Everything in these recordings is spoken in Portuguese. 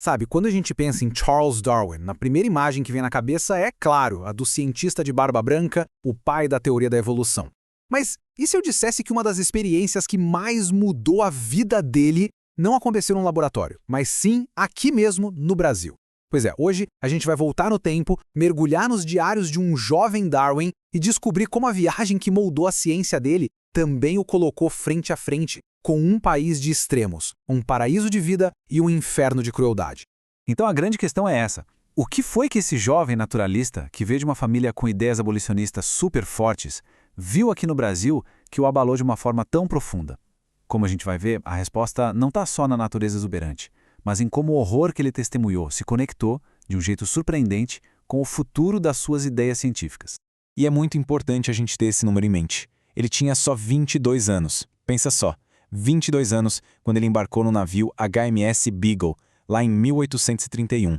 Sabe, quando a gente pensa em Charles Darwin, na primeira imagem que vem na cabeça é, claro, a do cientista de barba branca, o pai da teoria da evolução. Mas e se eu dissesse que uma das experiências que mais mudou a vida dele não aconteceu num laboratório, mas sim aqui mesmo no Brasil? Pois é, hoje a gente vai voltar no tempo, mergulhar nos diários de um jovem Darwin e descobrir como a viagem que moldou a ciência dele também o colocou frente a frente com um país de extremos, um paraíso de vida e um inferno de crueldade. Então a grande questão é essa. O que foi que esse jovem naturalista, que veio de uma família com ideias abolicionistas super fortes, viu aqui no Brasil que o abalou de uma forma tão profunda? Como a gente vai ver, a resposta não está só na natureza exuberante, mas em como o horror que ele testemunhou se conectou, de um jeito surpreendente, com o futuro das suas ideias científicas. E é muito importante a gente ter esse número em mente. Ele tinha só 22 anos. Pensa só, 22 anos quando ele embarcou no navio HMS Beagle, lá em 1831.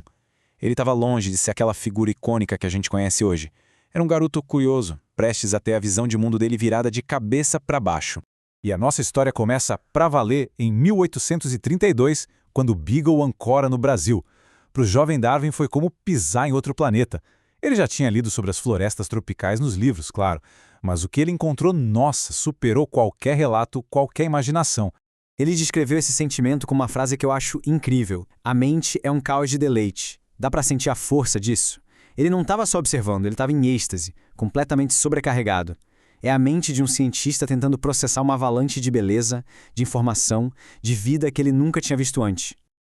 Ele estava longe de ser aquela figura icônica que a gente conhece hoje. Era um garoto curioso, prestes a ter a visão de mundo dele virada de cabeça para baixo. E a nossa história começa pra valer em 1832, quando o Beagle ancora no Brasil. Para o jovem Darwin foi como pisar em outro planeta. Ele já tinha lido sobre as florestas tropicais nos livros, claro, mas o que ele encontrou, nossa, superou qualquer relato, qualquer imaginação. Ele descreveu esse sentimento com uma frase que eu acho incrível. A mente é um caos de deleite. Dá pra sentir a força disso? Ele não estava só observando, ele estava em êxtase, completamente sobrecarregado. É a mente de um cientista tentando processar uma avalanche de beleza, de informação, de vida que ele nunca tinha visto antes.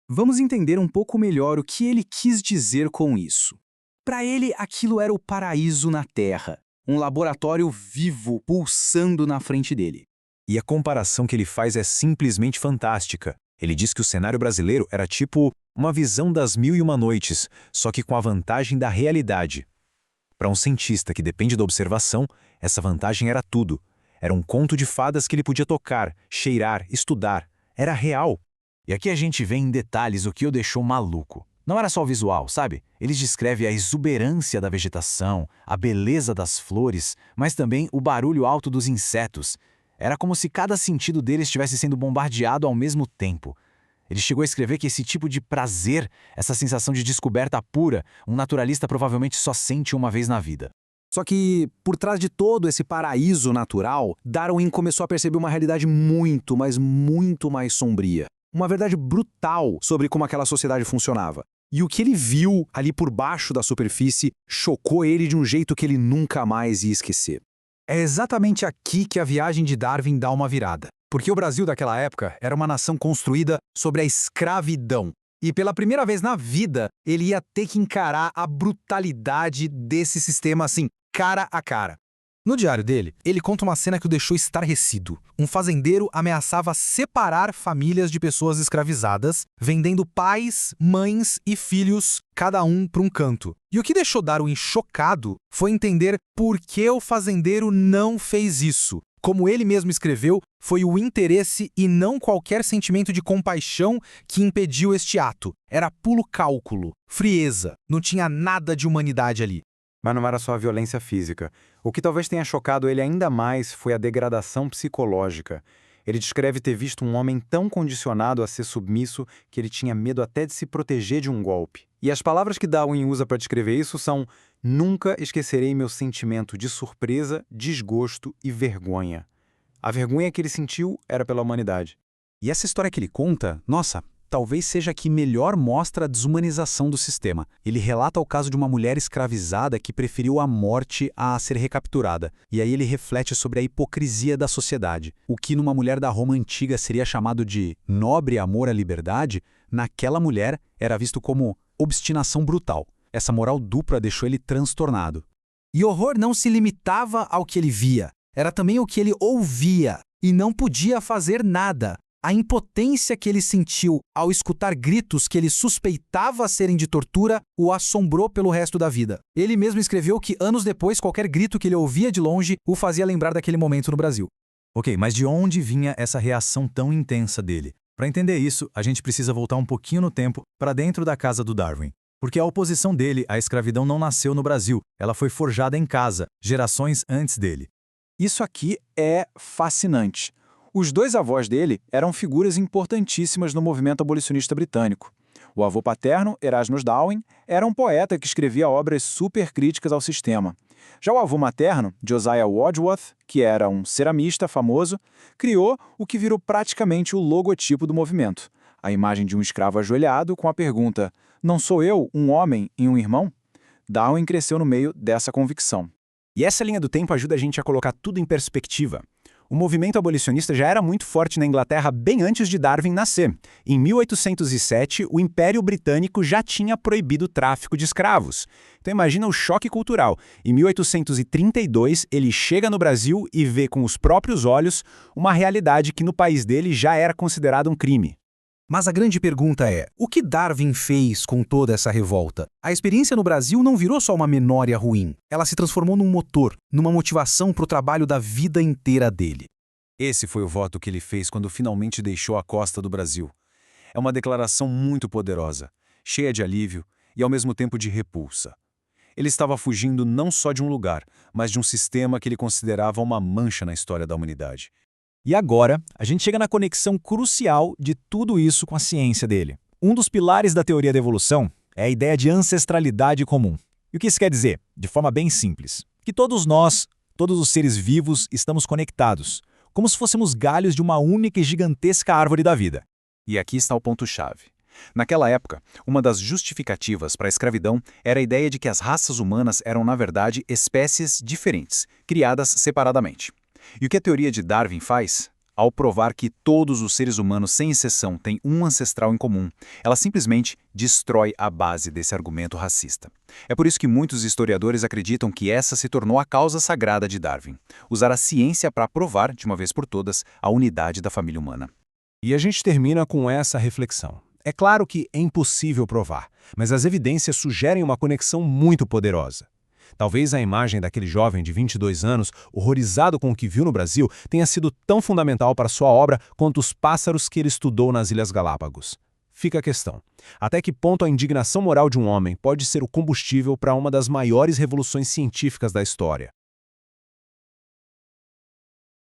Vamos entender um pouco melhor o que ele quis dizer com isso. Para ele, aquilo era o paraíso na Terra, um laboratório vivo pulsando na frente dele. E a comparação que ele faz é simplesmente fantástica. Ele diz que o cenário brasileiro era tipo uma visão das Mil e Uma Noites, só que com a vantagem da realidade. Para um cientista que depende da observação, essa vantagem era tudo. Era um conto de fadas que ele podia tocar, cheirar, estudar. Era real. E aqui a gente vê em detalhes o que o deixou maluco. Não era só o visual, sabe? Ele descreve a exuberância da vegetação, a beleza das flores, mas também o barulho alto dos insetos. Era como se cada sentido dele estivesse sendo bombardeado ao mesmo tempo. Ele chegou a escrever que esse tipo de prazer, essa sensação de descoberta pura, um naturalista provavelmente só sente uma vez na vida. Só que, por trás de todo esse paraíso natural, Darwin começou a perceber uma realidade muito, mas muito mais sombria. Uma verdade brutal sobre como aquela sociedade funcionava. E o que ele viu ali por baixo da superfície chocou ele de um jeito que ele nunca mais ia esquecer. É exatamente aqui que a viagem de Darwin dá uma virada. Porque o Brasil daquela época era uma nação construída sobre a escravidão. E pela primeira vez na vida, ele ia ter que encarar a brutalidade desse sistema assim, cara a cara. No diário dele, ele conta uma cena que o deixou estarrecido. Um fazendeiro ameaçava separar famílias de pessoas escravizadas, vendendo pais, mães e filhos, cada um para um canto. E o que deixou Darwin chocado foi entender por que o fazendeiro não fez isso. Como ele mesmo escreveu, foi o interesse e não qualquer sentimento de compaixão que impediu este ato. Era puro cálculo, frieza, não tinha nada de humanidade ali. Mas não era só a violência física. O que talvez tenha chocado ele ainda mais foi a degradação psicológica. Ele descreve ter visto um homem tão condicionado a ser submisso que ele tinha medo até de se proteger de um golpe. E as palavras que Darwin usa para descrever isso são: nunca esquecerei meu sentimento de surpresa, desgosto e vergonha. A vergonha que ele sentiu era pela humanidade. E essa história que ele conta, nossa, talvez seja a que melhor mostra a desumanização do sistema. Ele relata o caso de uma mulher escravizada que preferiu a morte a ser recapturada. E aí ele reflete sobre a hipocrisia da sociedade. O que numa mulher da Roma antiga seria chamado de nobre amor à liberdade, naquela mulher era visto como obstinação brutal. Essa moral dupla deixou ele transtornado. E horror não se limitava ao que ele via. Era também o que ele ouvia. E não podia fazer nada. A impotência que ele sentiu ao escutar gritos que ele suspeitava serem de tortura o assombrou pelo resto da vida. Ele mesmo escreveu que anos depois qualquer grito que ele ouvia de longe o fazia lembrar daquele momento no Brasil. Ok, mas de onde vinha essa reação tão intensa dele? Para entender isso, a gente precisa voltar um pouquinho no tempo para dentro da casa do Darwin. Porque a oposição dele à escravidão não nasceu no Brasil, ela foi forjada em casa, gerações antes dele. Isso aqui é fascinante. Os dois avós dele eram figuras importantíssimas no movimento abolicionista britânico. O avô paterno, Erasmus Darwin, era um poeta que escrevia obras super críticas ao sistema. Já o avô materno, Josiah Wadsworth, que era um ceramista famoso, criou o que virou praticamente o logotipo do movimento. A imagem de um escravo ajoelhado com a pergunta: "Não sou eu um homem e um irmão?" Darwin cresceu no meio dessa convicção. E essa linha do tempo ajuda a gente a colocar tudo em perspectiva. O movimento abolicionista já era muito forte na Inglaterra bem antes de Darwin nascer. Em 1807, o Império Britânico já tinha proibido o tráfico de escravos. Então imagina o choque cultural. Em 1832, ele chega no Brasil e vê com os próprios olhos uma realidade que no país dele já era considerada um crime. Mas a grande pergunta é, o que Darwin fez com toda essa revolta? A experiência no Brasil não virou só uma memória ruim. Ela se transformou num motor, numa motivação para o trabalho da vida inteira dele. Esse foi o voto que ele fez quando finalmente deixou a costa do Brasil. É uma declaração muito poderosa, cheia de alívio e ao mesmo tempo de repulsa. Ele estava fugindo não só de um lugar, mas de um sistema que ele considerava uma mancha na história da humanidade. E agora, a gente chega na conexão crucial de tudo isso com a ciência dele. Um dos pilares da teoria da evolução é a ideia de ancestralidade comum. E o que isso quer dizer? De forma bem simples. Que todos nós, todos os seres vivos, estamos conectados, como se fôssemos galhos de uma única e gigantesca árvore da vida. E aqui está o ponto-chave. Naquela época, uma das justificativas para a escravidão era a ideia de que as raças humanas eram, na verdade, espécies diferentes, criadas separadamente. E o que a teoria de Darwin faz? Ao provar que todos os seres humanos, sem exceção, têm um ancestral em comum, ela simplesmente destrói a base desse argumento racista. É por isso que muitos historiadores acreditam que essa se tornou a causa sagrada de Darwin: usar a ciência para provar, de uma vez por todas, a unidade da família humana. E a gente termina com essa reflexão. É claro que é impossível provar, mas as evidências sugerem uma conexão muito poderosa. Talvez a imagem daquele jovem de 22 anos, horrorizado com o que viu no Brasil, tenha sido tão fundamental para sua obra quanto os pássaros que ele estudou nas Ilhas Galápagos. Fica a questão: até que ponto a indignação moral de um homem pode ser o combustível para uma das maiores revoluções científicas da história?